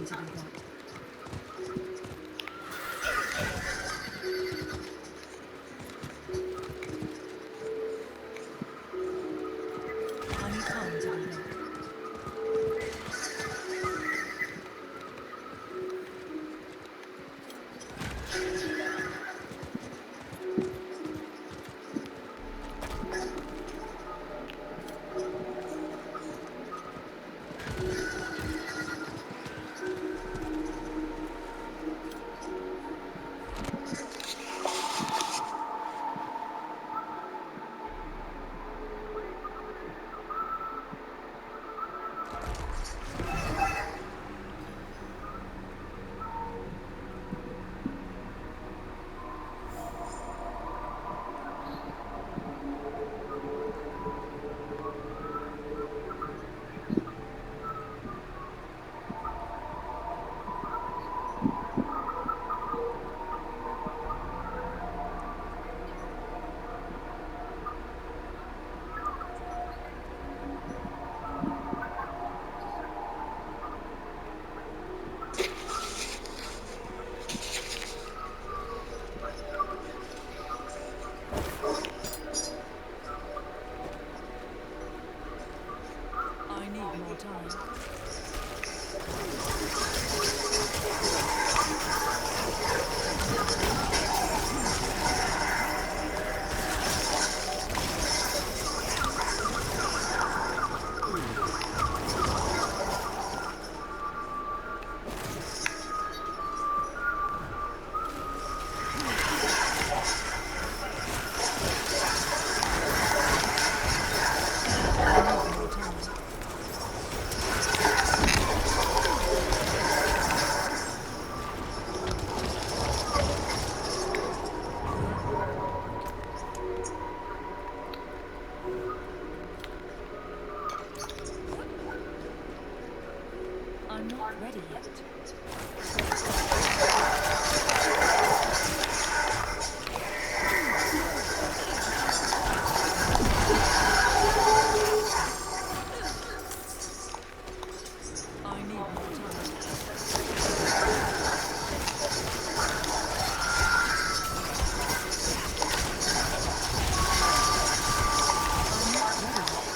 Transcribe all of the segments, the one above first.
time to do that. I need time to do that. I need more time. I need more time. I'm not ready yet. I need more time. I'm not ready yet.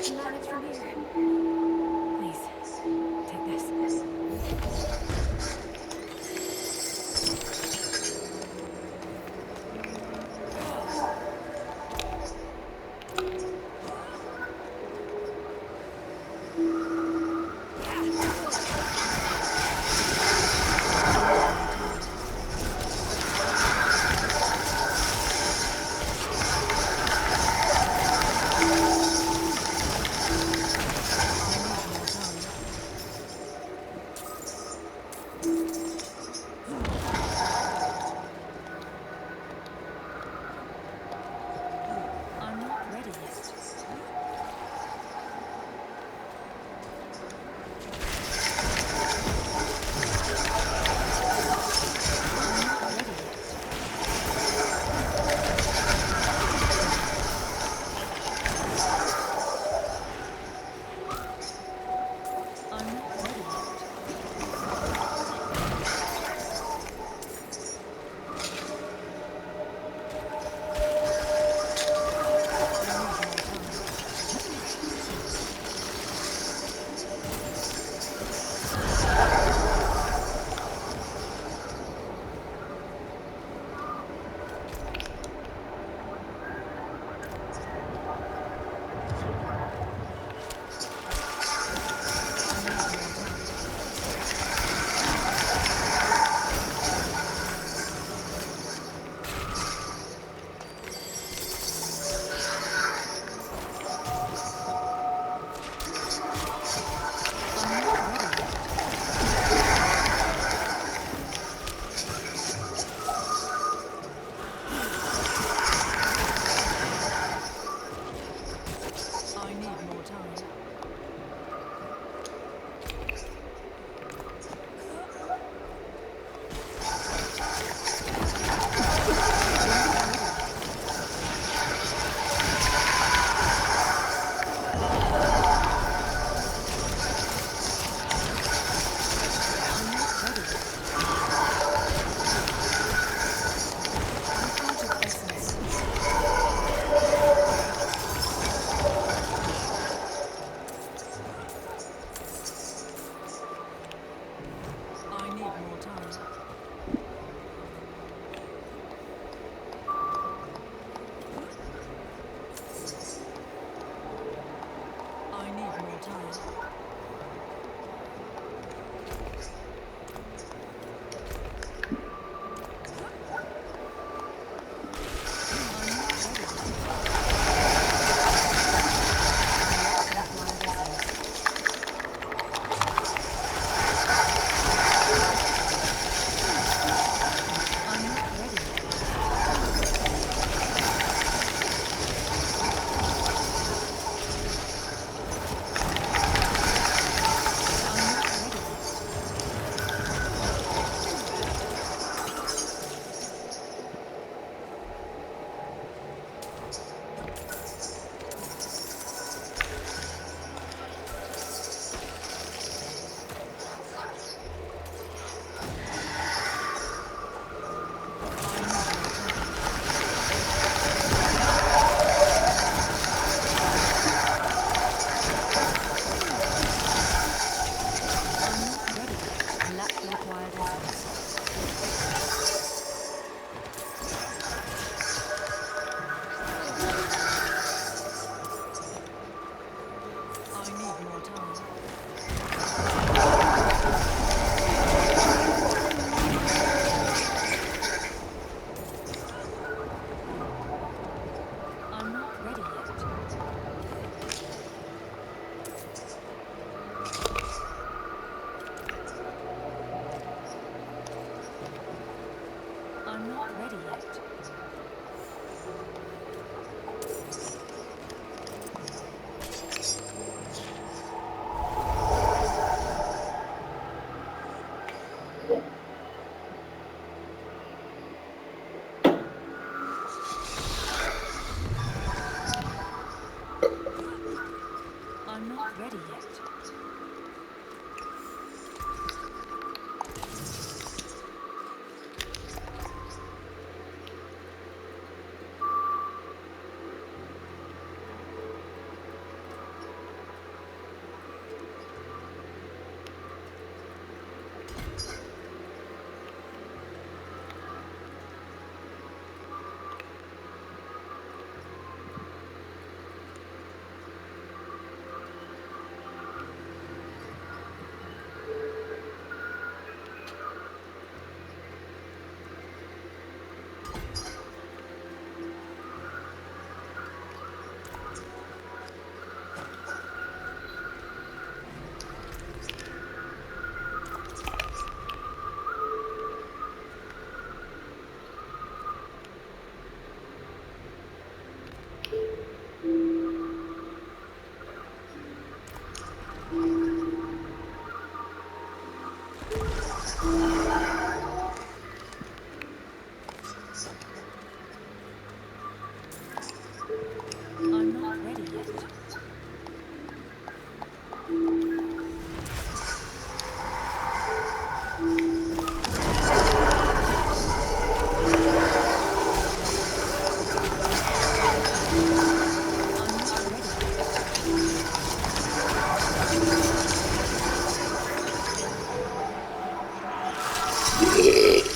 can manage from here. Please, take this. Are not ready yet.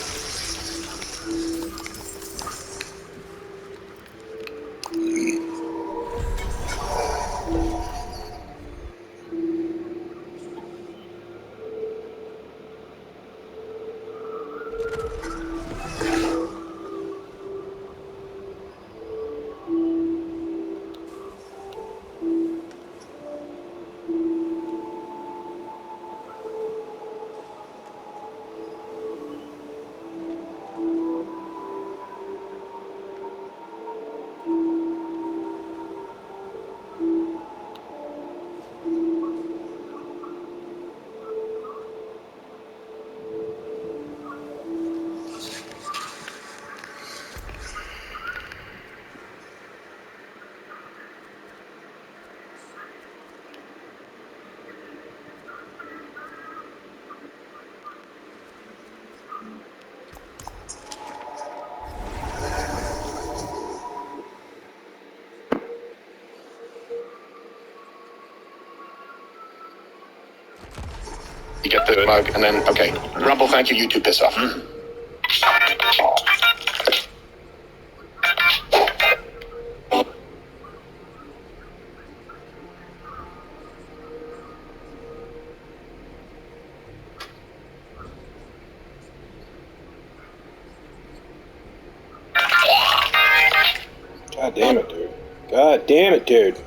You get the mug, and then, okay. Rumble, thank you, YouTube piss off. God damn it, dude. God damn it, dude.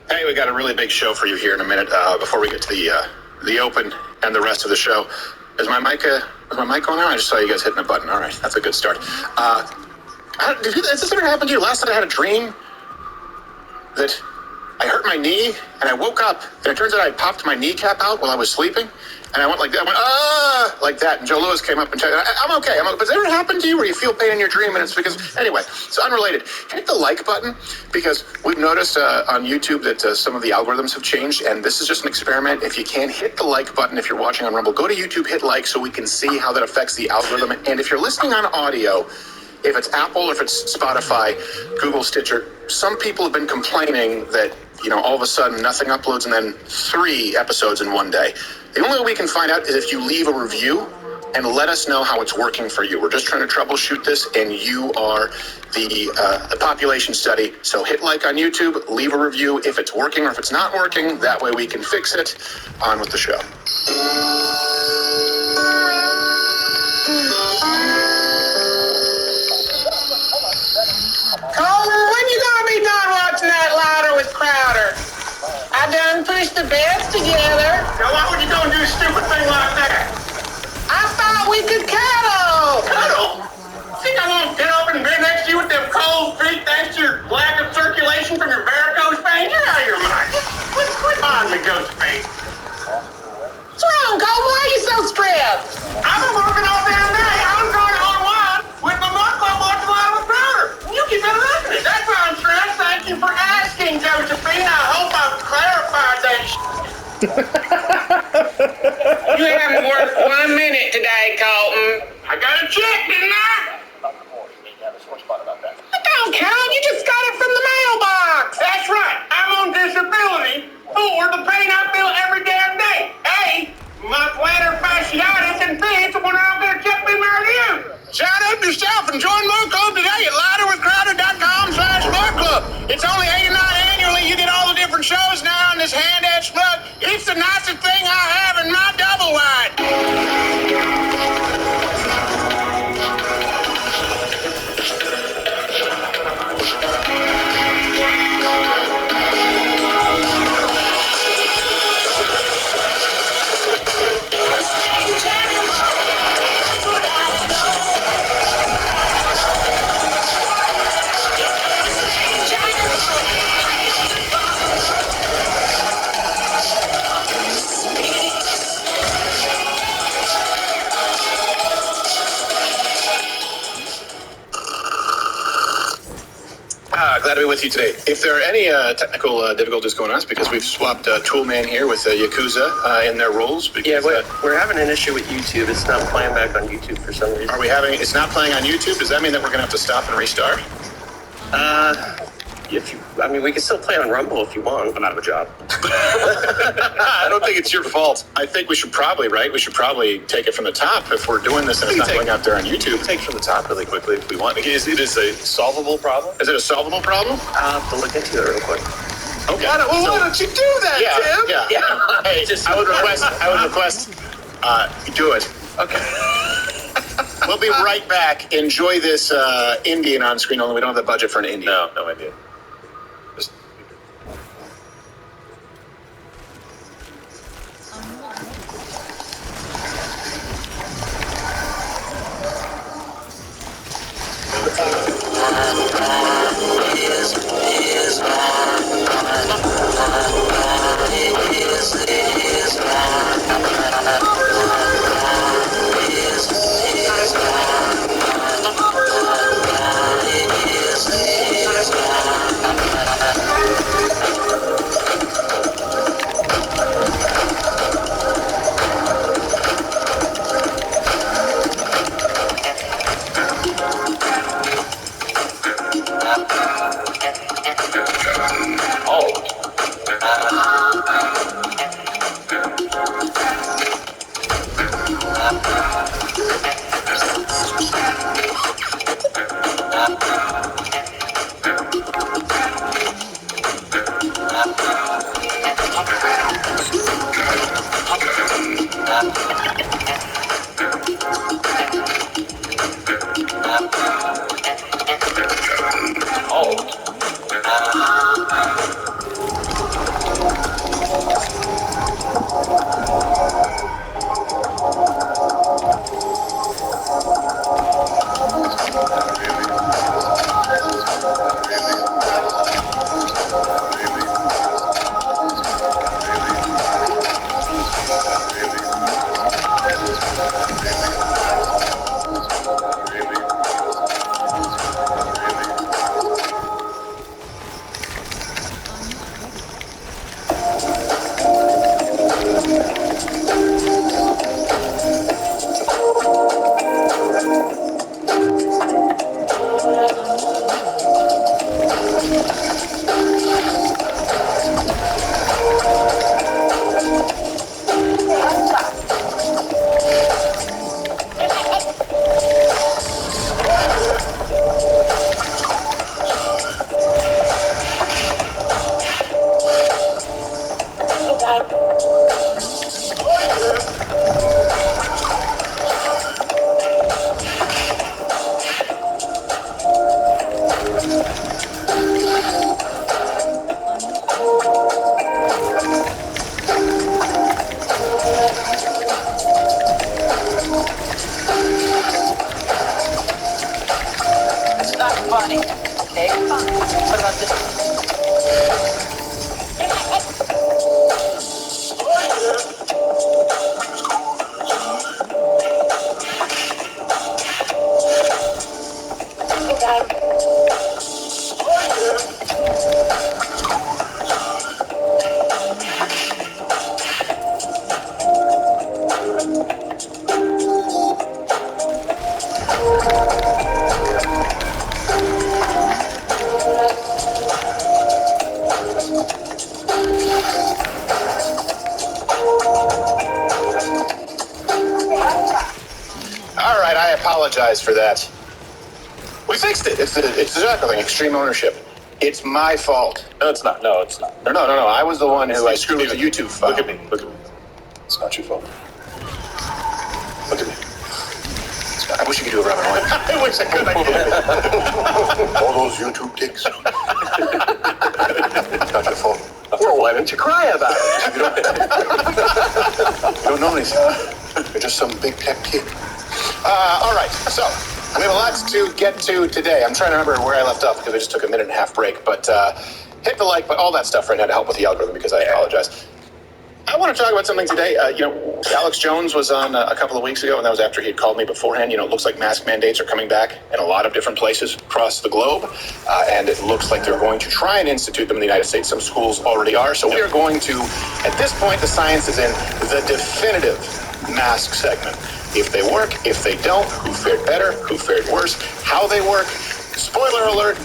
Hey, we got a really big show for you here in a minute. Before we get to the open and the rest of the show, is my mic on now? I just saw you guys hitting a button. All right, that's a good start. Has this ever happened to you? Last night I had a dream that I hurt my knee, and I woke up, and it turns out I popped my kneecap out while I was sleeping, and I went like that. I went, like that, and Joe Lewis came up and checked. I'm okay. But has it ever happened to you where you feel pain in your dream, and it's because, anyway, it's unrelated. Hit the like button, because we've noticed on YouTube that some of the algorithms have changed, and this is just an experiment. If you can't hit the like button, if you're watching on Rumble, go to YouTube, hit like, so we can see how that affects the algorithm. And if you're listening on audio, if it's Apple, or if it's Spotify, Google, Stitcher, some people have been complaining that, all of a sudden nothing uploads and then 3 episodes in one day. The only way we can find out is if you leave a review and let us know how it's working for you. We're just trying to troubleshoot this, and you are the population study. So hit like on YouTube, leave a review if it's working, or if it's not working. That way we can fix it. On with the show. Coleman, when you gonna be done watching that louder with Crowder? I done pushed the beds together. Now why would you go and do a stupid thing like that? I thought we could cuddle. Cuddle? Think I won't get up and be next to you with them cold feet thanks to your lack of circulation from your varicose veins? You're out of your mind. Quit bothering me, ghost feet. What's wrong, Coleman? Why are you so stressed? I've been working all damn day. I'm going online with my month club watching Live with Crowder. You keep interrupting me. That's why I'm stressed. Thank you for asking, Josephine. I hope I've clarified that You haven't worked 1 minute today, Colton. I got a check, didn't I? It don't count. You just got it from the mailbox. That's right. I'm on disability for the pain I feel every damn day. A, my plantar fasciitis, and B, it's the one I'm going to check me my review. Shout out to yourself and join More Club today at louderwithcrowder.com/More Club. It's only $89 annually. You get all the different shows now in this hand-edged mug. It's the nicest thing I have in my double wide. to be with you today. If there are any technical difficulties going on, it's because we've swapped Toolman here with Yakuza in their roles. Because, we're having an issue with YouTube. It's not playing back on YouTube for some reason. It's not playing on YouTube? Does that mean that we're going to have to stop and restart? We can still play on Rumble if you want. I'm out of a job. I don't think it's your fault. I think we should probably take it from the top if we're doing this and it's not going out there on YouTube. Take from the top really quickly if we want. It is a solvable problem. Is it a solvable problem? I'll have to look into it real quick. Okay. Why don't you do that, Tim? Yeah. Hey, I would request, do it. Okay. We'll be right back. Enjoy this Indian on screen, only we don't have the budget for an Indian. No idea. Apologize for that. We fixed it. It's the Jackal thing, extreme ownership. It's my fault. No, it's not. No, it's not. No. I was the one who screwed with the YouTube file. Look at me. It's not your fault. Look at me. I wish you could do it, Robert. I wish I could. All those YouTube dicks. It's not your fault. Well, why don't you cry about it? You don't know anything. You're just some big tech kid. All right, so we have a lot to get to today. I'm trying to remember where I left off because I just took a 1.5 minute break. But hit the like button, all that stuff right now to help with the algorithm because I apologize. I want to talk about something today. Alex Jones was on a couple of weeks ago, and that was after he had called me beforehand. It looks like mask mandates are coming back in a lot of different places across the globe, and it looks like they're going to try and institute them in the United States. Some schools already are. So we are going to, at this point, the science is in the definitive mask segment. If they work, if they don't, who fared better, who fared worse, how they work. Spoiler alert,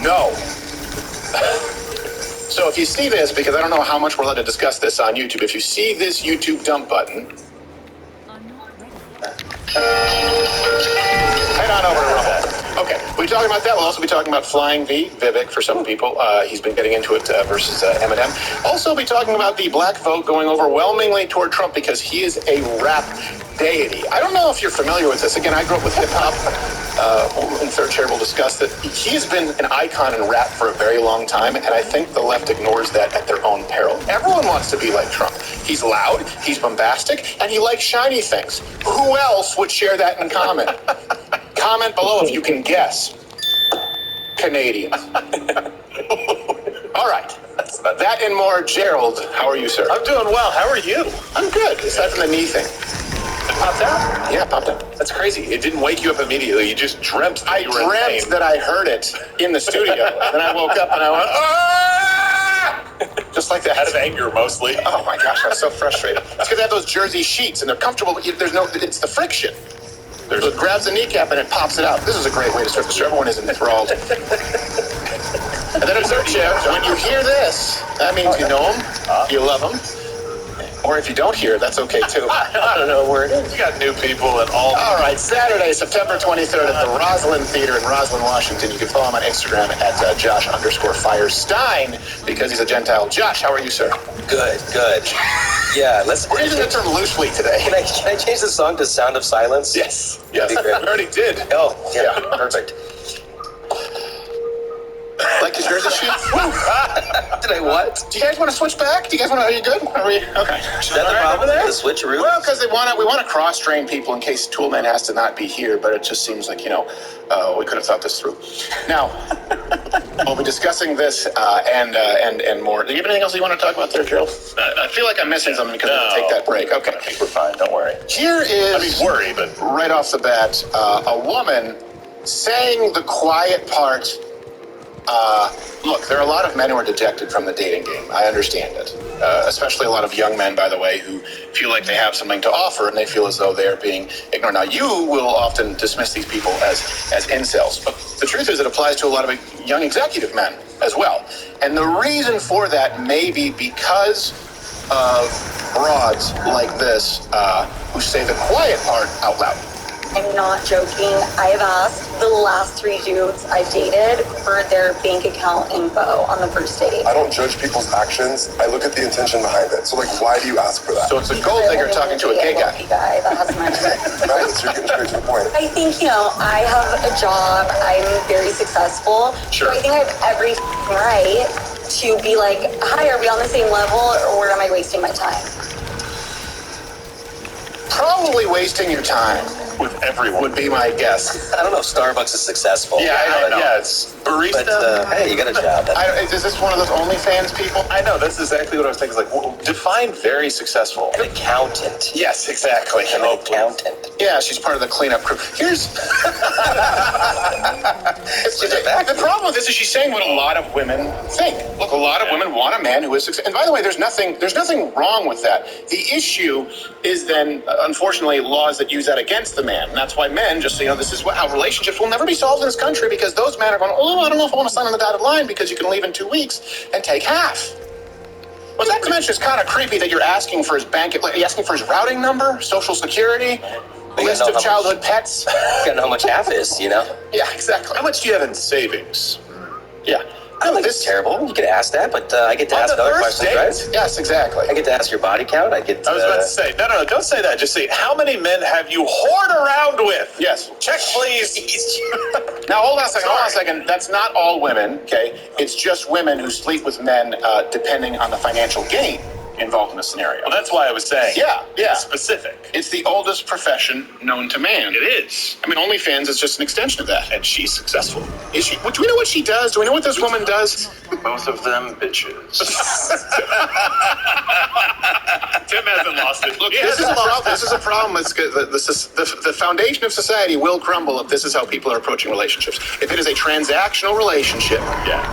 no. So if you see this, because I don't know how much we're allowed to discuss this on YouTube, if you see this YouTube dump button, I'm not ready. head on over to Rumble. Okay, we'll be talking about that. We'll also be talking about Flying V, Vivek for some people. He's been getting into it versus Eminem. Also be talking about the black vote going overwhelmingly toward Trump because he is a rap deity. I don't know if you're familiar with this. Again, I grew up with hip-hop. In third chair we'll discuss that he's been an icon in rap for a very long time, and I think the left ignores that at their own peril. Everyone wants to be like Trump. He's loud, he's bombastic, and he likes shiny things. Who else would share that in common? Comment below if you can guess. Canadians. All right. That and more. Gerald, how are you, sir? I'm doing well. How are you? I'm good, aside from the knee thing. It popped out? Yeah, popped up. That's crazy. It didn't wake you up immediately. You just dreamt. I dreamt that I heard it in the studio. Then I woke up and I went, ah! Just like that. Out of anger, mostly. Oh my gosh, I was so frustrated. It's because they have those jersey sheets and they're comfortable. There's no, it's the friction. It grabs the kneecap and it pops it out. This is a great way to start the show. Everyone is enthralled. And then in third chair, when you hear this, that means you know them, you love them. Or if you don't hear it, that's okay too. I don't know where it is. You got new people and all. All right, Saturday, September 23rd at the Roslyn Theater in Roslyn, Washington. You can follow him on Instagram at Josh_Firestein because he's a Gentile. Josh, how are you, sir? Good. Yeah, We're using the term loosely today. Can I change the song to Sound of Silence? Yes. We already did. Oh, yeah, perfect. Like the jersey sheet? Did I what? Do you guys want to switch back? Are you good? Are we? Okay. Is that the problem there? The switcheroo? Well, because we want to cross-train people in case Toolman has to not be here, but it just seems like, we could have thought this through. Now, we'll be discussing this and more. Do you have anything else you want to talk about there, Gerald? I feel like I'm missing something because we'll take that break. Okay. I think we're fine. Don't worry. Here is, worry, but right off the bat, a woman saying the quiet part. Look, there are a lot of men who are dejected from the dating game. I understand it. Especially a lot of young men, by the way, who feel like they have something to offer and they feel as though they're being ignored. Now, you will often dismiss these people as incels, but the truth is it applies to a lot of young executive men as well. And the reason for that may be because of broads like this who say the quiet part out loud. I'm not joking. I've asked the last 3 dudes I've dated for their bank account info on the first date. I don't judge people's actions. I look at the intention behind it. So, why do you ask for that? So it's a gold digger talking to a gay guy. That has my Right, so you're getting straight to the point. I think, I have a job. I'm very successful. Sure. So I think I have every right to be like, hi, are we on the same level or am I wasting my time? Probably wasting your time with everyone would be my guess. I don't know if Starbucks is successful. Yeah, I don't know. Yeah, it's barista. But, hey, you got a job. Is this one of those OnlyFans people? I know, that's exactly what I was thinking. Define very successcul. An accountant. Yes, exactly. An accountant. Yeah, she's part of the cleanup crew. Here's the problem with this is she's saying what a lot of women think. Look, a lot of women want a man who is successful. And by the way, there's nothing wrong with that. The issue is then, unfortunately, laws that use that against the man. And that's why men, just so you know, this is how relationships will never be solved in this country because those men are going, I don't know if I want to sign on the dotted line because you can leave in 2 weeks and take half. Well, not to mention, it's kind of creepy that you're asking for his you're asking for his routing number, social security, list of childhood pets. You gotta know how much half is, Yeah, exactly. How much do you have in savings? Yeah. I don't think it's terrible. You could ask that, but I get to ask other questions, right? Yes, exactly. I get to ask your body count. I was about to say, no, don't say that. Just say, how many men have you whored around with? Yes. Check, please. Now, hold on a second. That's not all women, okay? It's just women who sleep with men depending on the financial gain. involved in the scenario. Well, that's why I was saying. Yeah. It's specific. It's the oldest profession known to man. It is. I mean, OnlyFans is just an extension of that. And she's successful. Is she? Do we know what she does? Do we know what this woman does? Both of them bitches. Tim hasn't lost it. Look, this is a problem. It's good. The foundation of society will crumble if this is how people are approaching relationships. If it is a transactional relationship,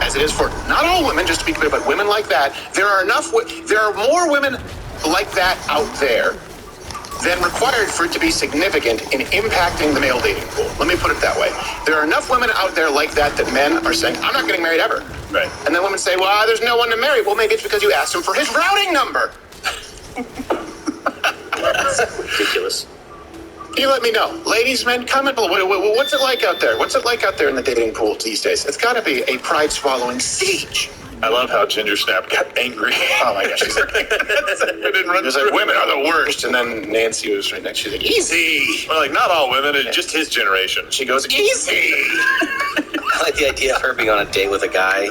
as it is for not all women, just to be clear, but women like that, there are more women like that out there than required for it to be significant in impacting the male dating pool. Let me put it that way. There are enough women out there like that men are saying, I'm not getting married ever. Right. And then women say, well, there's no one to marry. Well, maybe it's because you asked him for his routing number. That's ridiculous. You let me know. Ladies, men, comment below. What's it like out there? What's it like out there in the dating pool these days? It's got to be a pride-swallowing siege. I love how Ginger Snap got angry. Oh my gosh, she's like, women are the worst. And then Nancy was right next. She's like, easy. Well, like, not all women, it's just his generation. She goes, easy. I like the idea of her being on a date with a guy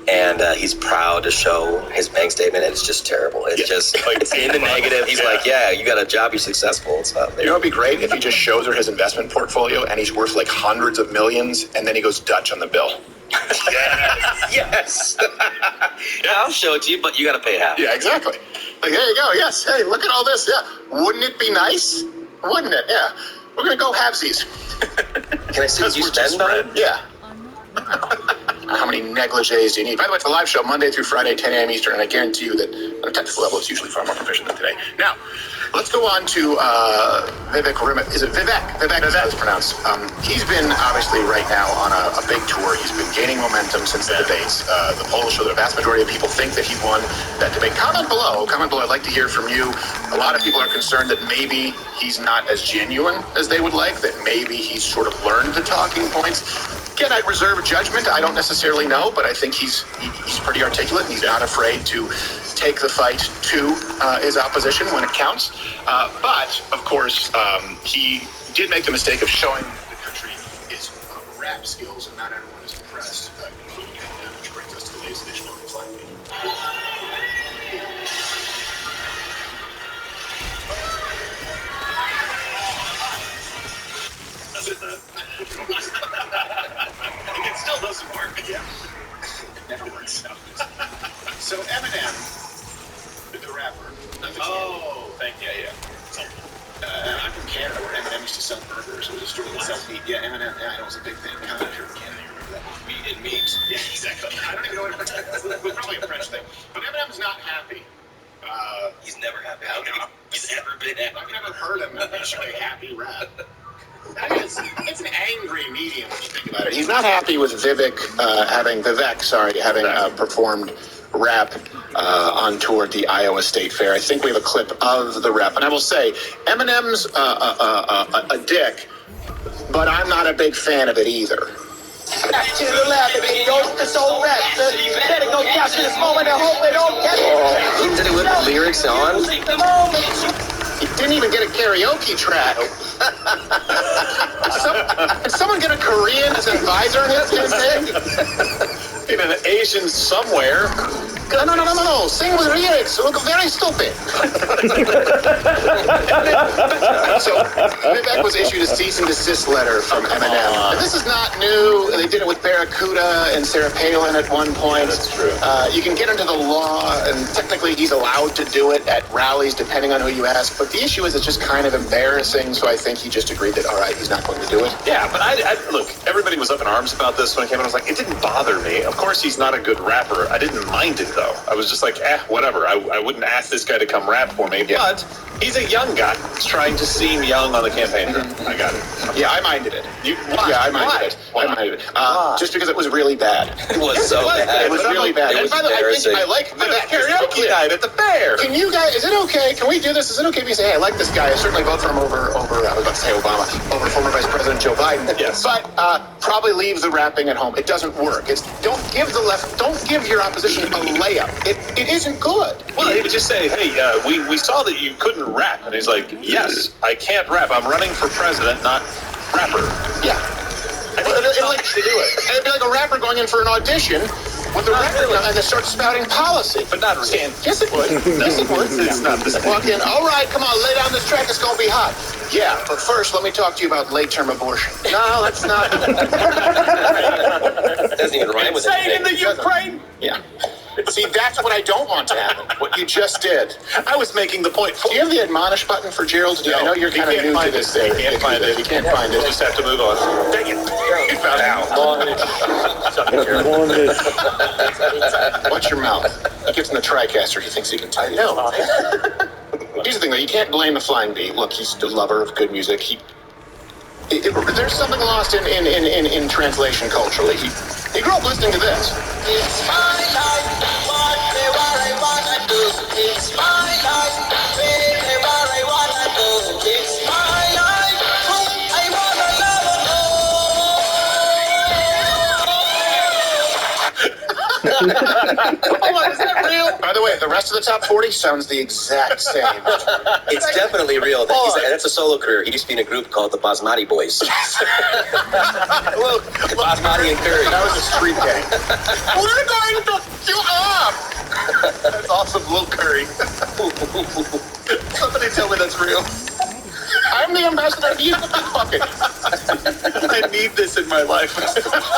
and he's proud to show his bank statement. It's just terrible. It's just like, it's in the negative. He's like, yeah, you got a job, you're successful. It's not there. You know, it'd be great if he just shows her his investment portfolio and he's worth like hundreds of millions, and then he goes Dutch on the bill. Yes. Yeah, I'll show it to you, but you got to pay half. Yeah, exactly. Like, there you go. Yes. Hey, look at all this. Yeah. Wouldn't it be nice? Wouldn't it? Yeah. We're going to go halvesies. Can I see what you spend on it? Yeah. How many negligees do you need? By the way, it's a live show Monday through Friday, 10 a.m. Eastern, and I guarantee you that on a technical level, it's usually far more proficient than today. Now, let's go on to Vivek. Is it Vivek? Vivek is how it's pronounced. He's been obviously right now on a big tour. He's been gaining momentum since the debates. The polls show that a vast majority of people think that he won that debate. Comment below. Comment below. I'd like to hear from you. A lot of people are concerned that maybe he's not as genuine as they would like, that maybe he's sort of learned the talking points. Again, I reserve judgment. I don't necessarily know, but I think he's pretty articulate, and he's not afraid to take the fight to his opposition when it counts. But, of course, he did make the mistake of showing the country his rap skills, and not everyone is impressed, including him, which brings us to the latest edition of the Flag Meeting. It still doesn't work. Yeah. It never works out. So Eminem, the rapper. Oh, thank you. Yeah. I'm from Canada, where Eminem used to sell burgers. It was a store that sells meat. Yeah, Eminem. Yeah, I know it was a big thing. Kind of here in Canada, you remember that? Meat and meat. Yeah, exactly. I don't even know what it was. Probably a French thing. But Eminem's not happy. He's never happy. He's never been happy. I've never heard him mention a happy rap. It's an angry medium when you think about it. He's not happy with Vivek having performed rap on tour at the Iowa State Fair. I think we have a clip of the rap, and I will say Eminem's a dick, but I'm not a big fan of it either. Back to the lab, it goes to soul rap. Better go capture this moment and hope they don't catch it. He did it with the lyrics on. He didn't even get a karaoke track. Did someone get a Korean as an advisor in his campaign? In an Asian somewhere. No. Sing with lyrics. Look very stupid. So, Vivek was issued a cease and desist letter from Eminem. And this is not new. They did it with Barracuda and Sarah Palin at one point. That's true. You can get into the law, and technically he's allowed to do it at rallies, depending on who you ask. But the issue is it's just kind of embarrassing, so I think he just agreed that, all right, he's not going to do it. Yeah, but I look, everybody was up in arms about this when it came out. I was like, it didn't bother me. Of course, he's not a good rapper. I didn't mind it, though. I was just like, whatever. I wouldn't ask this guy to come rap for me. Yeah. But he's a young guy. He's trying to seem young on the campaign. Mm-hmm. I got it. Yeah, I minded it. Why? Yeah, I minded it. Why? I minded it. Just because it was really bad. It was so bad. It was really bad. It was And by the way, embarrassing. I like that Karaoke night at the fair. Can you guys, is it okay? Can we do this? Is it okay if you say, hey, I like this guy? I certainly vote for him over I was about to say Obama, over former Vice President Joe Biden. Yes. But probably leave the rapping at home. It doesn't work. Don't give your opposition a layup. It isn't good. Well, he would just say, hey, we saw that you couldn't rap. And he's like, yes, I can't rap. I'm running for president, not rapper. Yeah. It'd be like a rapper going in for an audition with the record, and they start spouting policy. But not really. Yes, it would. Yes, it would. It's not the same. Walk in, all right, come on, lay down this track, it's going to be hot. Yeah, but first, let me talk to you about late-term abortion. No, that's not. It doesn't even rhyme with Say it in anything. the Ukraine. Yeah. See, that's what I don't want to happen. What you just did. I was making the point. Do you have the admonish button for Gerald? I know you're kind of new to this thing. You can't find it. You can't find it. We'll just have to move on. Dang it. You found out. Watch your mouth. He gets in the TriCaster. He thinks he can tell you. No. Here's the thing, though. You can't blame the flying bee. Look, he's a lover of good music. There's something lost in translation culturally. He grew up listening to this. It's my life, whatever I wanna do. It's my life, wherever I wanna go. It's my life, I wanna Hold on, is that real? By the way, the rest of the top 40 sounds the exact same. It's definitely real. That's a solo career. He used to be in a group called the Basmati Boys. Look, Basmati and Curry. that was a street gang. We're going to you up. That's awesome, Lil Curry. Somebody tell me that's real. I'm the ambassador. He's the big bucket. I need this in my life.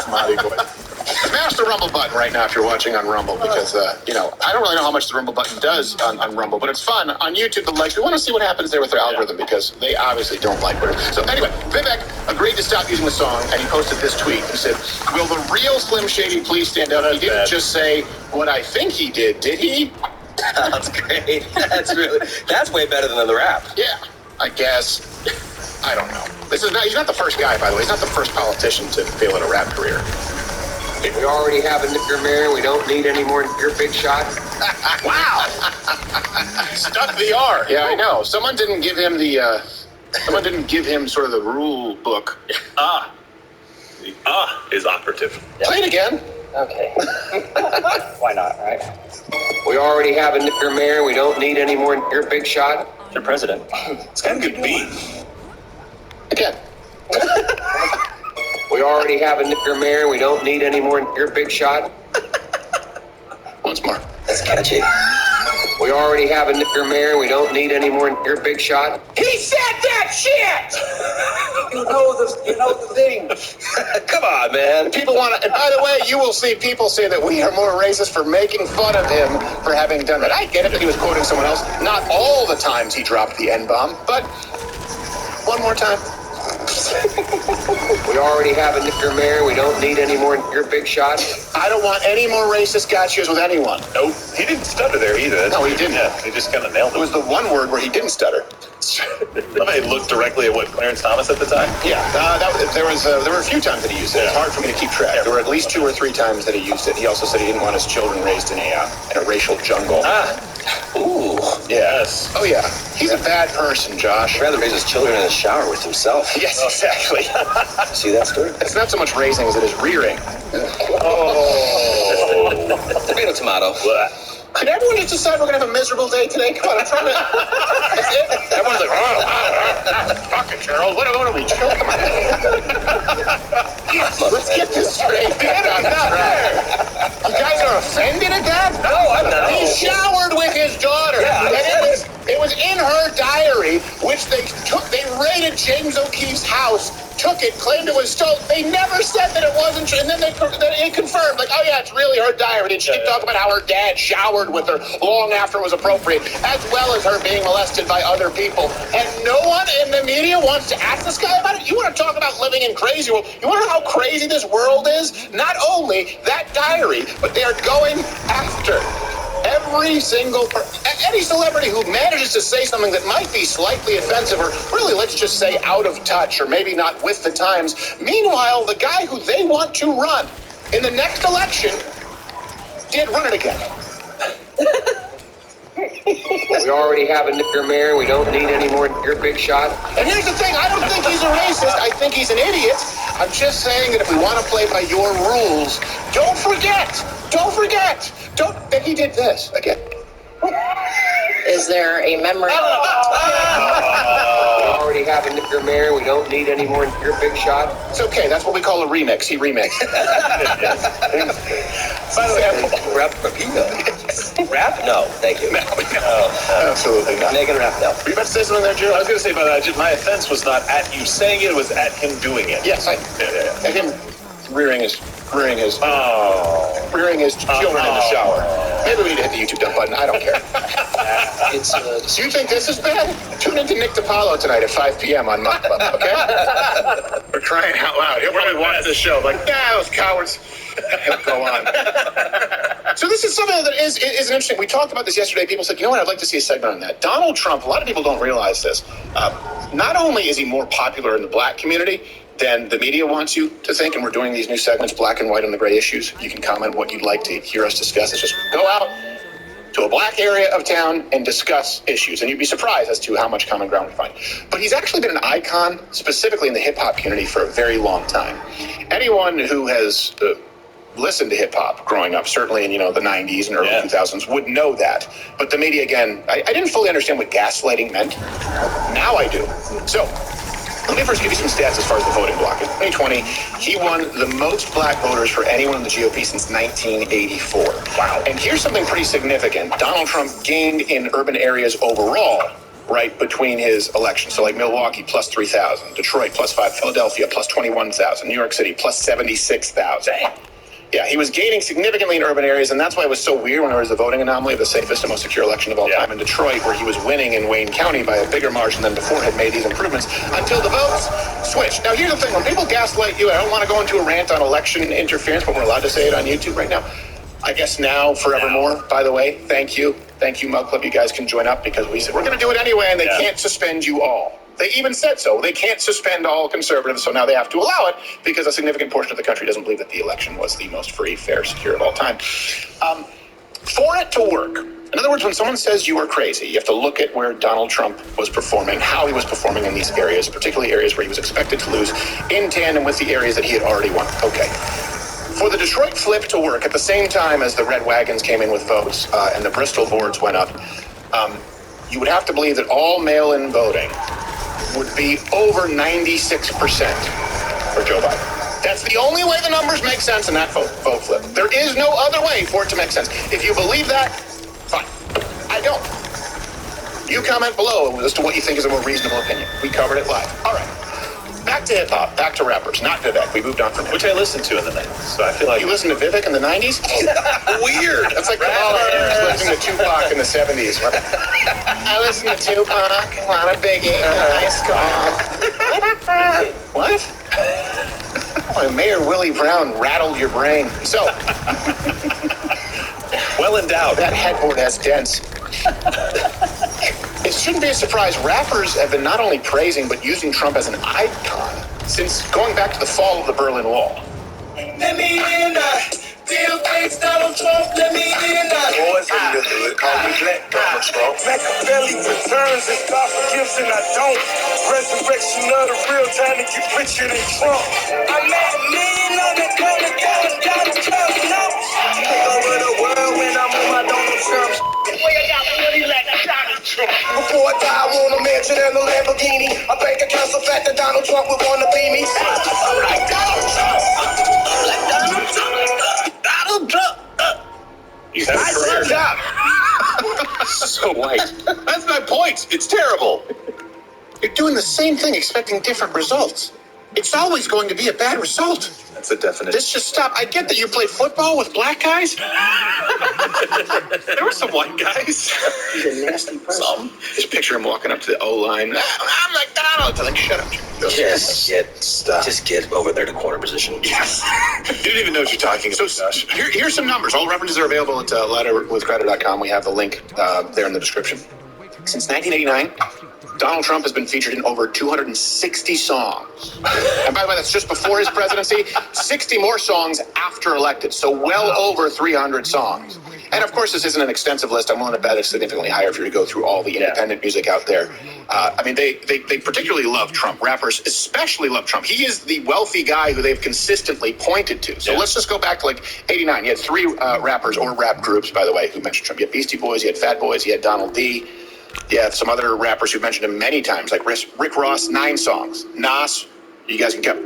Smarty boy. Smash the Rumble button right now if you're watching on Rumble because, I don't really know how much the Rumble button does on Rumble, but it's fun. On YouTube, the likes, we want to see what happens there with their algorithm because they obviously don't like it. So anyway, Vivek agreed to stop using the song, and he posted this tweet. He said, will the real Slim Shady please stand out? He didn't just say what I think he did he? That's great. That's way better than the rap. Yeah, I guess. I don't know. He's not the first guy, by the way. He's not the first politician to fail at a rap career. We already have a nigger mayor. We don't need any more nigger big shots. Wow! Stuck the R. Yeah, I know. Someone didn't give him sort of the rule book. The is operative. Play it again. Okay. Why not, right? We already have a nigger mayor. We don't need any more nigger big shot. The president. It's got a good beat. Again. We already have a nigger mayor. We don't need any more nigger big shot. Once more. That's catchy. We already have a nigger mayor. We don't need any more nigger big shot. He said that shit! You know the thing. Come on, man. People want to, and by the way, you will see people say that we are more racist for making fun of him for having done that. I get it that he was quoting someone else. Not all the times he dropped the N-bomb, but one more time. We already have a nigger mayor. We don't need any more nigger big shot. I don't want any more racist gotchas with anyone. Nope. He didn't stutter there either. No, he didn't. Yeah, he just kind of nailed It was the one word where he didn't stutter. Somebody looked directly at what Clarence Thomas at the time. Yeah, there were a few times that he used it. It's hard for me to keep track. There were at least 2 or 3 times that he used it. He also said he didn't want his children raised in a racial jungle. Ooh. Yes. Oh yeah. He's a bad person, Josh. I'd rather raise his children in the shower with himself. Yes, exactly. See that story? It's not so much raising as it is rearing. Tomato, tomato. Can everyone just decide we're going to have a miserable day today? Come on, I'm trying to... That's it? Everyone's like, fuck it, Gerald. What are we doing? Come on. Let's get this straight. I'm not there. You guys are offended at that? No, I'm not. He showered with his daughter. Yeah, and it was in her diary, which they raided James O'Keefe's house, took it, claimed it was stolen. They never said that it wasn't true, and then it confirmed, like, oh yeah, it's really her diary. And she did talk about how her dad showered with her long after it was appropriate, as well as her being molested by other people. And no one in the media wants to ask this guy about it. You want to talk about living in crazy world? You want to know how crazy this world is? Not only that diary, but they are going after every single any celebrity who manages to say something that might be slightly offensive or really, let's just say, out of touch or maybe not with the times. Meanwhile, the guy who they want to run in the next election did run it again. We already have a nigger mayor. We don't need any more nigger big shot. And here's the thing. I don't think he's a racist. I think he's an idiot. I'm just saying that if we want to play by your rules, don't forget that he did this again. Is there a memory? We already have a nigger mayor. We don't need any more nigger big shot. It's okay. That's what we call a remix. He remixed. By the way, Rap? No, thank you. no, absolutely not. Megan Rap, no. Were you about to say something there, Joe? I was going to say, by the way, my offense was not at you saying it; it was at him doing it. Yes, at him rearing his children in the shower. Maybe we need to hit the YouTube dump button. I don't care. Do you think this is bad? Tune into Nick DiPaolo tonight at 5 p.m. on Muck Club, okay? We're crying out loud. He'll probably watch this show like, those cowards. He'll go on. So this is something that is interesting. We talked about this yesterday. People said, you know what, I'd like to see a segment on that. Donald Trump, a lot of people don't realize this. Not only is he more popular in the black community than the media wants you to think, and we're doing these new segments, Black and White on the Gray Issues. You can comment what you'd like to hear us discuss. It's just go out to a black area of town and discuss issues, and you'd be surprised as to how much common ground we find. But he's actually been an icon, specifically in the hip-hop community, for a very long time. Anyone who has listened to hip-hop growing up, certainly in the 90s and early 2000s, would know that. But the media, again, I didn't fully understand what gaslighting meant. Now I do. So let me first give you some stats as far as the voting bloc. In 2020, he won the most black voters for anyone in the GOP since 1984. Wow. And here's something pretty significant. Donald Trump gained in urban areas overall, right, between his elections. So like Milwaukee, plus 3,000. Detroit, plus 5. Philadelphia, plus 21,000. New York City, plus 76,000. Yeah, he was gaining significantly in urban areas, and that's why it was so weird when there was the voting anomaly of the safest and most secure election of all time in Detroit, where he was winning in Wayne County by a bigger margin than before, had made these improvements until the votes switched. Now, here's the thing. When people gaslight you, I don't want to go into a rant on election interference, but we're allowed to say it on YouTube right now. I guess now, forevermore, by the way, thank you. Thank you, Mug Club. You guys can join up because we said we're going to do it anyway, and they can't suspend you all. They even said so. They can't suspend all conservatives, so now they have to allow it because a significant portion of the country doesn't believe that the election was the most free, fair, secure of all time. For it to work, in other words, when someone says you are crazy, you have to look at where Donald Trump was performing, how he was performing in these areas, particularly areas where he was expected to lose, in tandem with the areas that he had already won. Okay. For the Detroit flip to work at the same time as the red wagons came in with votes and the Bristol boards went up, you would have to believe that all mail-in voting would be over 96% for Joe Biden. That's the only way the numbers make sense in that vote flip. There is no other way for it to make sense. If you believe that, fine. I don't. You comment below as to what you think is a more reasonable opinion. We covered it live. All right. Back to hip-hop, back to rappers, not Vivek. We moved on from him. Which I listened to in the 90s, so I feel like... You listened to Vivek in the 90s? Weird. That's like Kamala Harris listening to Tupac in the 70s. I listened to Tupac, a lot of Biggie, Ice Cold. What? Oh, Mayor Willie Brown rattled your brain. So... well endowed. That headboard has dents. It shouldn't be a surprise. Rappers have been not only praising, but using Trump as an icon since going back to the fall of the Berlin Wall. Let me in, Bill Gates, Donald Trump, let me in. Boys in the hood, call me Black Donald Trump. Machiavelli returns and God forgives and I don't. Resurrection of the real time to get richer than Trump. I'm at $1 million on the corner, Donald Trump, no. Take over the world when I'm on my Donald Trump. Before I die, I want a mansion and a Lamborghini. A bank account so fat that Donald Trump would want to be me. Like Donald Trump. Like Donald Trump. Donald Trump. You have a career. Job. So white. That's my point. It's terrible. You're doing the same thing, expecting different results. It's always going to be a bad result. That's a definition. This just stop. I get that you play football with black guys. There were some white guys. He's a nasty person. Just picture him walking up to the O-line. I'm like Donald. I'm like, shut up. Just get over there to corner position. Yes. You didn't even know what you're talking about. So here's some numbers. All references are available at ladderwithcrowder.com. We have the link there in the description. Since 1989, Donald Trump has been featured in over 260 songs. And by the way, that's just before his presidency. 60 more songs after elected. So well over 300 songs. And of course, this isn't an extensive list. I'm willing to bet it's significantly higher if you were to go through all the independent music out there. I mean, they particularly love Trump. Rappers especially love Trump. He is the wealthy guy who they've consistently pointed to. So let's just go back to like 89. You had 3 rappers or rap groups, by the way, who mentioned Trump. You had Beastie Boys, you had Fat Boys, you had Donald D. You have some other rappers who mentioned him many times, like Rick Ross, 9 songs. Nas, you guys can count.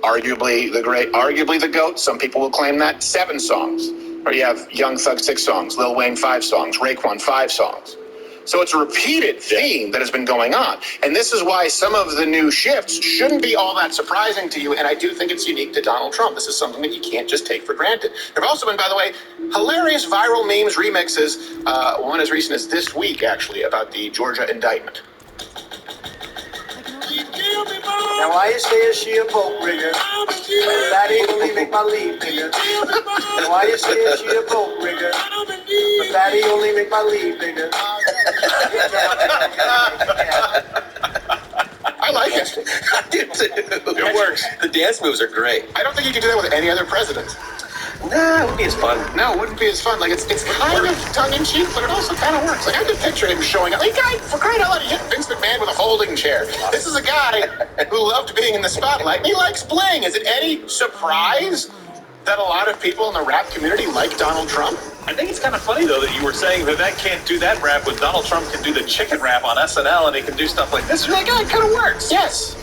Arguably the GOAT. Some people will claim that, 7 songs. Or you have Young Thug 6 songs, Lil Wayne 5 songs, Raekwon 5 songs. So it's a repeated theme that has been going on. And this is why some of the new shifts shouldn't be all that surprising to you. And I do think it's unique to Donald Trump. This is something that you can't just take for granted. There have also been, by the way, hilarious viral memes remixes, one as recent as this week, actually, about the Georgia indictment. Now why you say she a boat rigger? That ain't only make my lead bigger. Now why you say she a boat rigger? But that ain't only make my lead bigger. I like it. I do too. It works. The dance moves are great. I don't think you can do that with any other president. Nah, it would be as fun. No, it wouldn't be as fun. Like, it's kind of tongue-in-cheek, but it also kind of works. Like, I could picture him showing up. Like, guy, for crying out loud, he hit Vince McMahon with a folding chair. This is a guy who loved being in the spotlight, and he likes bling. Is it any surprise that a lot of people in the rap community like Donald Trump? I think it's kind of funny, though, that you were saying that can't do that rap when Donald Trump can do the chicken rap on SNL and he can do stuff like this. You're like, oh, it kind of works. Yes,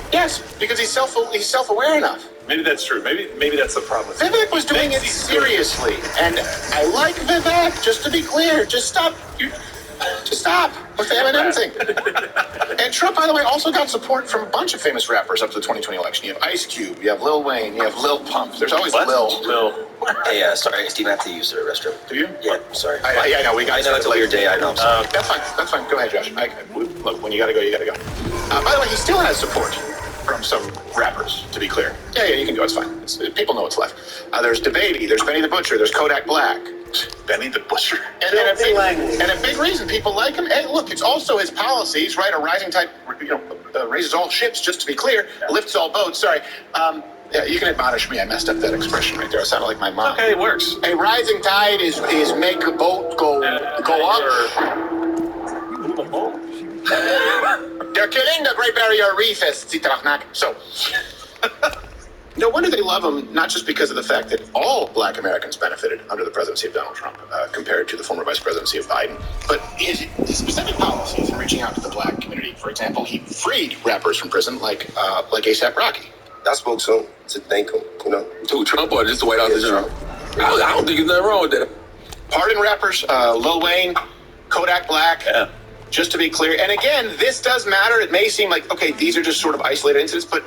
because he's self-aware enough. Maybe that's true. Maybe that's the problem. Vivek was doing it seriously, and I like Vivek. Just to be clear, just stop with the Eminem thing. And Trump, by the way, also got support from a bunch of famous rappers up to the 2020 election. You have Ice Cube, you have Lil Wayne, you have Lil Pump. There's always Lil. Hey, sorry, Steve, I have to use the restroom. Do you? Yeah, sorry. I know. We got. I know it's a weird day. I know. That's fine. Go ahead, Josh. Look, when you gotta go, you gotta go. By the way, he still has support from some rappers, to be clear. Yeah, you can go. It's fine. People know what's left. There's DeBaby. There's Benny the Butcher. There's Kodak Black. Benny the Butcher. And a big reason people like him. Hey, look, it's also his policies, right? A rising tide, raises all ships. Just to be clear, lifts all boats. Sorry. Yeah, you can admonish me. I messed up that expression right there. I sounded like my mom. Okay, it works. A rising tide is make a boat go up. They're killing the Great Barrier Reef, So, no wonder they love him, not just because of the fact that all black Americans benefited under the presidency of Donald Trump, compared to the former vice presidency of Biden, but his specific policies in reaching out to the black community. For example, he freed rappers from prison like A$AP Rocky. I spoke to thank him, To Trump or just the White House in general? I don't think there's nothing wrong with that. Pardon rappers, Lil Wayne, Kodak Black. Yeah. Just to be clear, and again, this does matter. It may seem like, okay, these are just sort of isolated incidents, but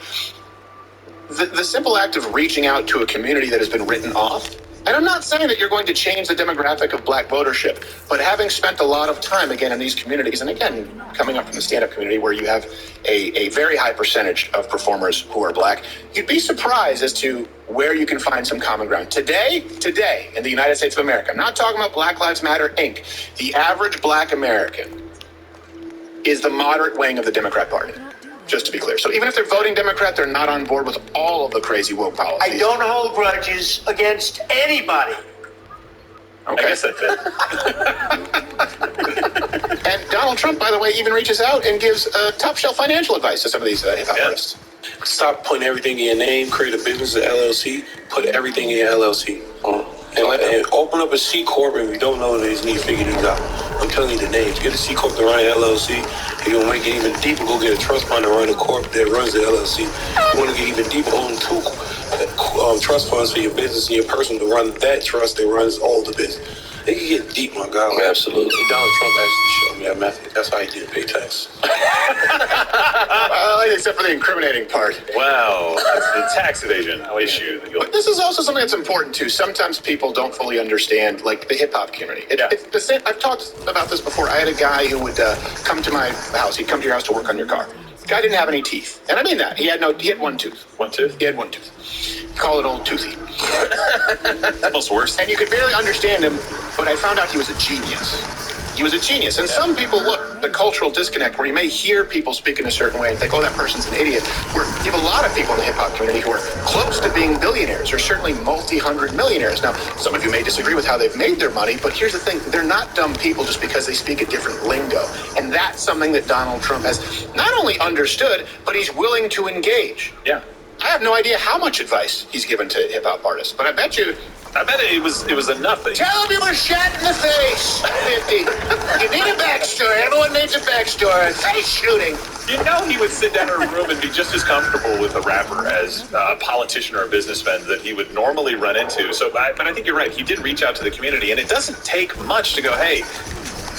the simple act of reaching out to a community that has been written off, and I'm not saying that you're going to change the demographic of black votership, but having spent a lot of time, again, in these communities, and again, coming up from the stand-up community where you have a very high percentage of performers who are black, you'd be surprised as to where you can find some common ground. Today, in the United States of America, I'm not talking about Black Lives Matter, Inc., the average black American is the moderate wing of the Democrat Party, just to be clear. So even if they're voting Democrat, they're not on board with all of the crazy woke policies. I don't hold grudges against anybody. Okay. I guess that fit. And Donald Trump, by the way, even reaches out and gives top shelf financial advice to some of these hip-hop artists. Stop putting everything in your name, create a business, an LLC, put everything in your LLC. And open up a C Corp, and we don't know this, need to figure this out. I'm telling you the names. Get a C Corp to run an LLC. If you want to make it even deeper, go get a trust fund to run a corp that runs the LLC. If you want to get even deeper, own two trust funds for your business and your person to run that trust that runs all the business. They can get deep, my God. Absolutely. Donald Trump actually showed me that method. That's how he did pay tax. Except for the incriminating part. Wow, that's the tax evasion issue. But this is also something that's important too. Sometimes people don't fully understand, like the hip hop community. It's the same. I've talked about this before. I had a guy who would come to my house. He'd come to your house to work on your car. The guy didn't have any teeth, and I mean that. He had one tooth. One tooth? He had one tooth. Call it old toothy. Almost worse. And you could barely understand him, but I found out he was a genius. He was a genius. And some people, look, the cultural disconnect where you may hear people speak in a certain way and think, oh, that person's an idiot. Where you have a lot of people in the hip-hop community who are close to being billionaires or certainly multi-hundred millionaires. Now, some of you may disagree with how they've made their money, but here's the thing. They're not dumb people just because they speak a different lingo. And that's something that Donald Trump has not only understood, but he's willing to engage. Yeah. I have no idea how much advice he's given to hip-hop artists, but I bet you I bet it was enough. Tell him you were shot in the face. 50. You need a backstory. Everyone needs a backstory. Face shooting. You know he would sit down in a room and be just as comfortable with a rapper as a politician or a businessman that he would normally run into. But I think you're right. He did reach out to the community, and it doesn't take much to go, hey,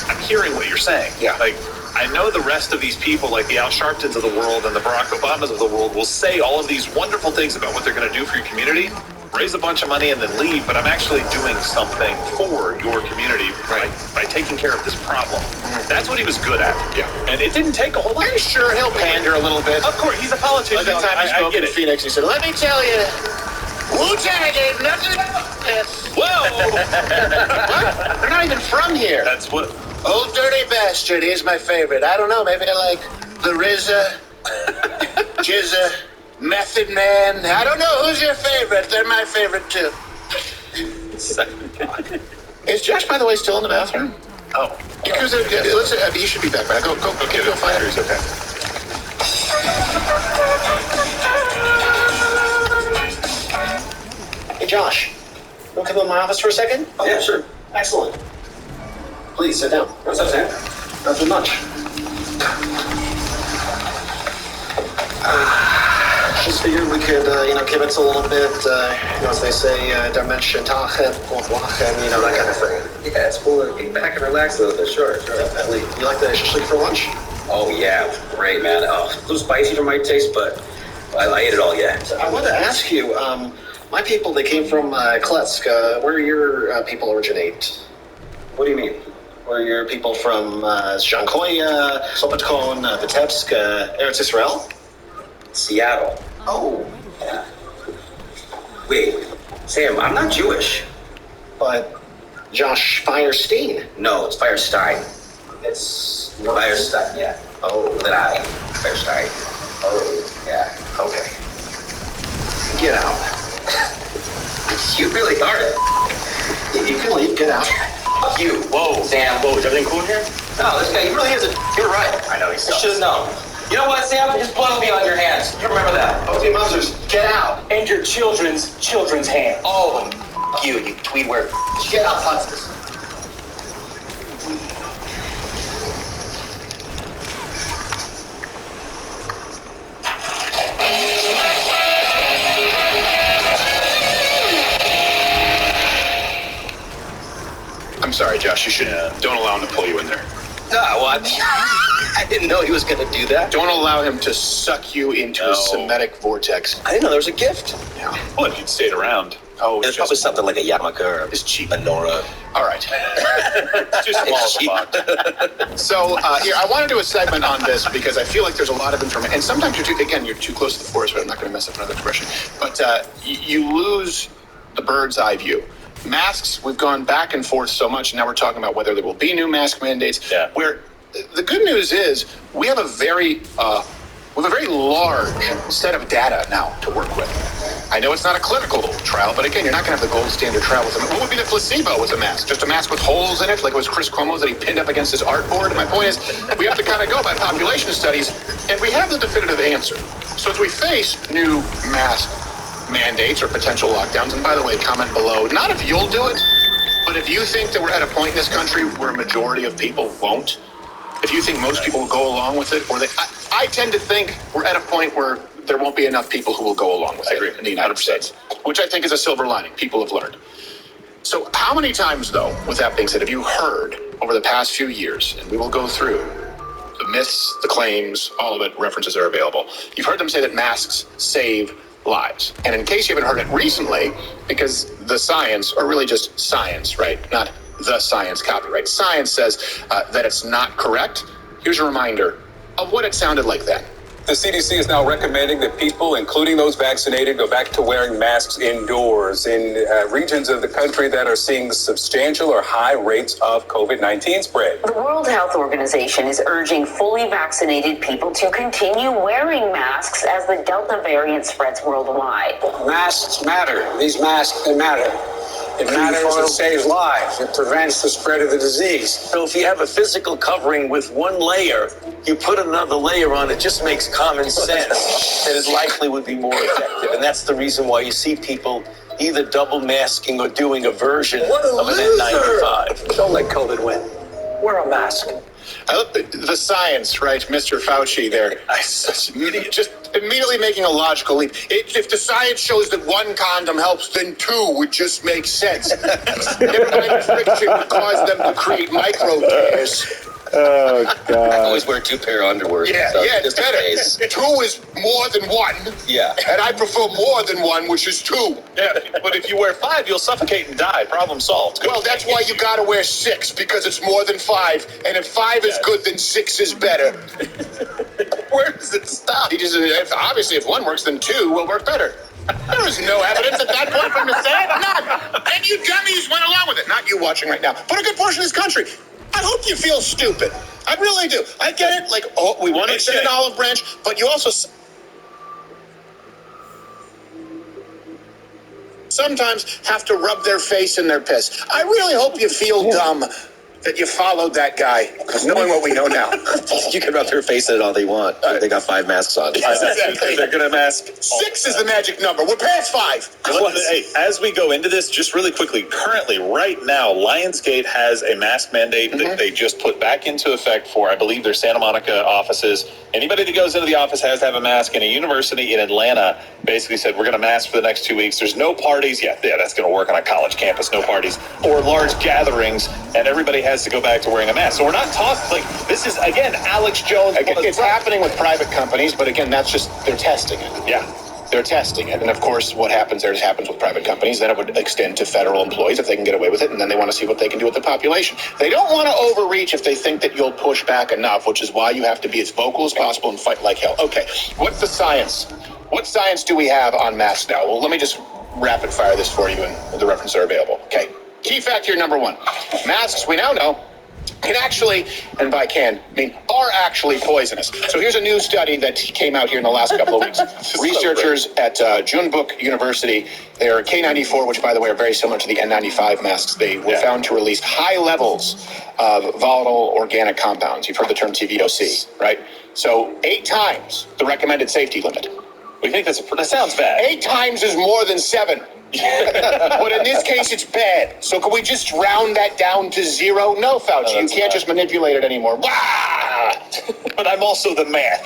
I'm hearing what you're saying. Yeah. Like, I know the rest of these people, like the Al Sharptons of the world and the Barack Obamas of the world, will say all of these wonderful things about what they're going to do for your community, raise a bunch of money and then leave, but I'm actually doing something for your community by taking care of this problem. That's what he was good at. Yeah. And it didn't take a whole lot. Are you sure he'll pander a little bit? Of course, he's a politician. Like that time he spoke in Phoenix, he said, let me tell you, Wu-Tang ain't nothing about this. Whoa! What? They're not even from here. That's what... Old Dirty Bastard, he's my favorite. I don't know, maybe I like the RZA, Jizza, Method Man. I don't know, who's your favorite? They're my favorite too. Is Josh, by the way, still in the bathroom? Oh. Because he should be back. Go find her. He's okay. Hey, Josh, you want to come in my office for a second? Oh, yeah, sure. Excellent. Please sit down. What's up, Sam? Nothing much. Just figured we could, kibitz a little bit, as they say, dimension tachet, that kind of thing. Yeah, it's cool to get back and relax a little bit. Sure. Definitely. You like the shashlik for lunch? Oh, yeah. Great, man. Oh, a little spicy for my taste, but I ate it all, yeah. I wanted to ask you, my people, they came from Kletsk. Where do your people originate? What do you mean? Where are your people from Zhankoye, Sopotkon, Vitebsk, Eretz Israel? Seattle. Oh. Yeah. Wait, Sam, I'm not Jewish. But Josh Firestein. No, it's Firestein. It's Firestein, yeah. Oh. That I. Firestein. Oh. Yeah. Okay. Get out. You really are. You can leave. Get out. Fuck you. Whoa, Sam. Whoa, is everything cool here? No, this guy, he really is a... You're right. I know, he's You should have known. You know what, Sam? His blood will be on your hands. You remember that. Okay, Monsters, get out. And your children's hands. Oh, f*** you tweed wear. Get out, Monsters. I'm sorry, Josh. You should don't allow him to pull you in there. No, well, I didn't know he was going to do that. Don't allow him to suck you into a Semitic vortex. I didn't know there was a gift. Yeah. Well, if you'd stayed around. Oh, There's probably something like a yarmulke or it's cheap. menorah. All right. It's too small of a box. So here, I want to do a segment on this because I feel like there's a lot of information. And sometimes you're too close to the forest, but I'm not going to mess up another expression. But you lose the bird's eye view. Masks, we've gone back and forth so much. Now we're talking about whether there will be new mask mandates. Yeah. Where the good news is we have a very large set of data now to work with. I know it's not a clinical trial, but again, you're not going to have the gold standard trial with them. What would be the placebo with a mask? Just a mask with holes in it, like it was Chris Cuomo's that he pinned up against his artboard? And my point is, we have to kind of go by population studies, and we have the definitive answer. So as we face new mask mandates or potential lockdowns, and by the way, comment below, not if you'll do it, but if you think that we're at a point in this country where a majority of people won't, if you think most people will go along with it, or I tend to think we're at a point where there won't be enough people who will go along with it in the United States, which I think is a silver lining. People have learned. So how many times, though, with that being said, have you heard over the past few years, and we will go through the myths, the claims, all of it, references are available. You've heard them say that masks save lives. And in case you haven't heard it recently, because the science, or really just science, right? Not the science copyright. Science says that it's not correct. Here's a reminder of what it sounded like then. The CDC is now recommending that people, including those vaccinated, go back to wearing masks indoors in regions of the country that are seeing substantial or high rates of COVID-19 spread. The World Health Organization is urging fully vaccinated people to continue wearing masks as the Delta variant spreads worldwide. Masks matter. These masks, they matter. It matters, it saves lives, it prevents the spread of the disease. So if you have a physical covering with one layer, you put another layer on, it just makes common sense that it likely would be more effective. And that's the reason why you see people either double masking or doing a version What a of an loser. N95. Don't let COVID win. Wear a mask. I love the science, right, Mr. Fauci there. Just immediately making a logical leap. If the science shows that one condom helps, then two would just make sense. Imbibe friction would cause them to create micro tears. Oh, God. I always wear 2 pair of underwear. Yeah, so yeah, just it's in better. case. 2 is more than 1. Yeah. And I prefer more than 1, which is 2. Yeah, but if you wear 5, you'll suffocate and die. Problem solved. Well, that's why you gotta wear 6, because it's more than 5. And if 5 is good, then 6 is better. Where does it stop? Obviously, if 1 works, then 2 will work better. There is no evidence at that point for him to say it. None. And you dummies went along with it. Not you watching right now, but a good portion of this country. I hope you feel stupid. I really do. I get it. Like, oh, we want to extend an olive branch, but you also sometimes have to rub their face in their piss. I really hope you feel dumb that you followed that guy, because knowing what we know now. You can rub their face in it all they want. They got 5 masks on. Exactly. They're going to mask. 6 is the magic number. We're past 5. Hey, as we go into this, just really quickly, currently, right now, Lionsgate has a mask mandate that they just put back into effect for, I believe, their Santa Monica offices. Anybody that goes into the office has to have a mask, and a university in Atlanta basically said, we're going to mask for the next 2 weeks. There's no parties. Yeah, that's going to work on a college campus, no parties, or large gatherings, and everybody has to go back to wearing a mask. So we're not talking, like, this is, again, Alex Jones. It's happening with private companies, but again, that's just, they're testing it. Yeah. They're testing it. And of course, what happens there happens with private companies. Then it would extend to federal employees if they can get away with it. And then they want to see what they can do with the population. They don't want to overreach if they think that you'll push back enough, which is why you have to be as vocal as possible and fight like hell. Okay, what's the science? What science do we have on masks now? Well, let me just rapid fire this for you, and the references are available. Okay, key fact here, number 1. Masks, we now know, can actually, and by can, I mean are actually poisonous. So here's a new study that came out here in the last couple of weeks. Researchers at Junebuk University, their K94, which by the way are very similar to the N95 masks, they were found to release high levels of volatile organic compounds. You've heard the term TVOC, right? So 8 times the recommended safety limit. We think that sounds bad. 8 times is more than 7. But in this case, it's bad. So can we just round that down to 0? No, Fauci, you can't just manipulate it anymore. But I'm also the math.